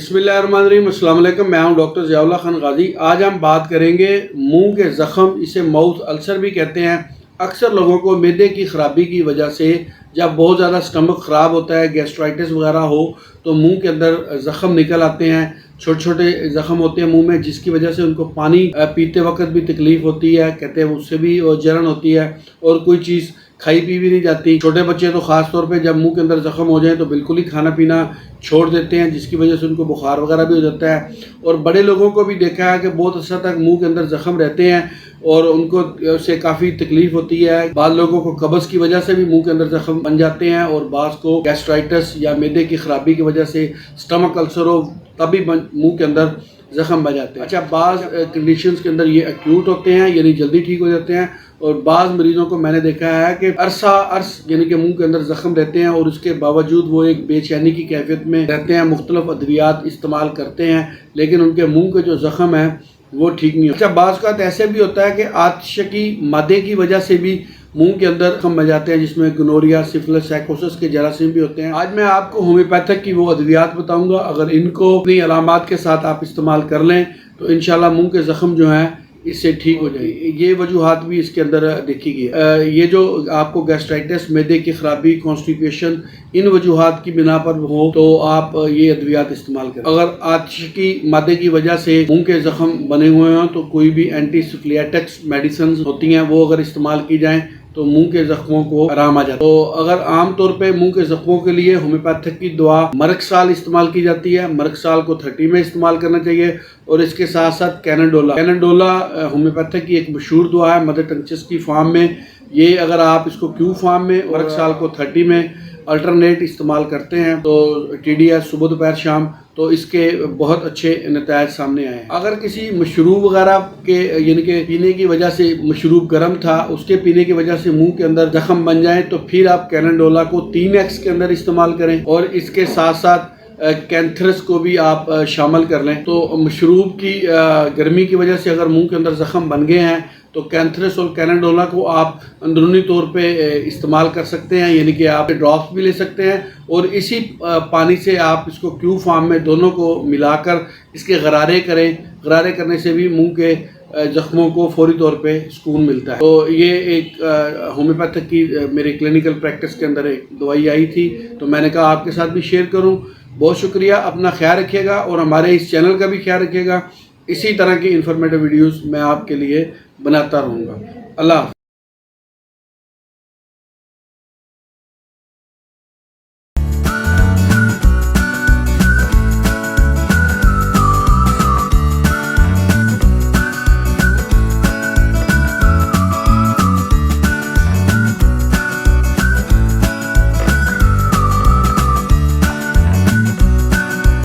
बिस्मिल्लाहिर्रहमानिर्रहीम, अस्सलाम वालेकुम। मैं हूं डॉक्टर ज़ियाउल्लाह खान गाजी। आज हम बात करेंगे मुंह के ज़ख़म, इसे माउथ अल्सर भी कहते हैं। अक्सर लोगों को मैदे की ख़राबी की वजह से जब बहुत ज़्यादा स्टमक ख़राब होता है, गैस्ट्राइटिस वगैरह हो, तो मुंह के अंदर ज़ख़म निकल आते हैं। छोटे छोटे ज़ख़म होते हैं मुंह में, जिसकी वजह से उनको पानी पीते वक्त भी तकलीफ़ होती है, कहते हैं उससे भी जलन होती है और कोई चीज़ खाई पी भी नहीं जाती। छोटे बच्चे तो ख़ास तौर पे जब मुंह के अंदर ज़ख़म हो जाए तो बिल्कुल ही खाना पीना छोड़ देते हैं, जिसकी वजह से उनको बुखार वगैरह भी हो जाता है। और बड़े लोगों को भी देखा है कि बहुत अर्सा तक मुंह के अंदर ज़ख़म रहते हैं और उनको उससे काफ़ी तकलीफ़ होती है। बाद लोगों को कब्ज़ की वजह से भी मुंह के अंदर ज़ख़म बन जाते हैं और बाद को गैस्ट्राइटिस या मैदे की ख़राबी की वजह से स्टमक अल्सर हो तब भी मुंह के अंदर ज़ख़म बन जाते हैं। अच्छा, बाज़ कंडीशंस के अंदर ये एक्यूट होते हैं, यानी जल्दी ठीक हो जाते हैं, और बाज़ मरीज़ों को मैंने देखा है कि अरसा यानी कि मुंह के अंदर ज़ख़म रहते हैं और उसके बावजूद वो एक बेचैनी की कैफियत में रहते हैं, मुख्तलिफ अद्वियात इस्तेमाल करते हैं, लेकिन उनके मुंह के जो ज़ख़म है वो ठीक नहीं होता। अच्छा, बाज़ का ऐसे भी होता है कि आतिशकी मादे की वजह से भी मुंह के अंदर ज़ख़म बन जाते हैं, जिसमें गोनोरिया, सिफिलिस, साइकोसिस के जरासीम भी होते हैं। आज मैं आपको होम्योपैथिक की वो अद्वियात बताऊंगा। अगर इनको अपनी अलामात के साथ आप इस्तेमाल कर लें तो इंशाल्लाह मुंह के ज़ख़म जो हैं इससे ठीक हो जाएगी। ये वजूहात भी इसके अंदर देखी गई। ये जो आपको गैस्ट्राइटिस, मैदे की खराबी, कॉन्स्टिपेशन, इन वजूहात की बिना पर हो तो आप ये अद्वियात इस्तेमाल करें। अगर आतिशकी मादे की वजह से मुंह के ज़ख़म बने हुए हों तो कोई भी एंटीसिफ्लियाटिक्स मेडिसिन होती हैं वो अगर इस्तेमाल की जाएँ तो मुंह के ज़ख़मों को आराम आ जाता है। तो अगर आम तौर पे मुंह के ज़ख़मों के लिए होम्योपैथिक की दवा मरक्साल इस्तेमाल की जाती है। मरक्साल को 30 में इस्तेमाल करना चाहिए और इसके साथ साथ कैनाडोला होम्योपैथिक की एक मशहूर दवा है, मदर टंचस की फॉर्म में। ये अगर आप इसको क्यू फॉर्म में मरक्साल को 30 में अल्टरनेट इस्तेमाल करते हैं तो TDS सुबह दोपहर शाम, तो इसके बहुत अच्छे नतीजे सामने आए। अगर किसी मशरूब वगैरह के यानी कि पीने की वजह से मशरूब गर्म था, उसके पीने की वजह से मुंह के अंदर जख्म बन जाए तो फिर आप कैनाडोला को 3x के अंदर इस्तेमाल करें और इसके साथ साथ कैंथरस को भी आप शामिल कर लें। तो मशरूब की गर्मी की वजह से अगर मुंह के अंदर जख्म बन गए हैं तो कैंथरस और कैनाडोला को आप अंदरूनी तौर पे इस्तेमाल कर सकते हैं, यानी कि आप ड्रॉप्स भी ले सकते हैं और इसी पानी से आप इसको क्यू फॉर्म में दोनों को मिलाकर इसके गरारे करें। गरारे करने से भी मुंह के ज़ख्मों को फौरी तौर पे सुकून मिलता है। तो ये एक होम्योपैथिक की मेरी क्लिनिकल प्रैक्टिस के अंदर एक दवाई आई थी, तो मैंने कहा आपके साथ भी शेयर करूं। बहुत शुक्रिया, अपना ख्याल रखिएगा और हमारे इस चैनल का भी ख्याल रखिएगा। इसी तरह की इंफॉर्मेटिव वीडियोस मैं आपके लिए बनाता रहूँगा। अल्लाह।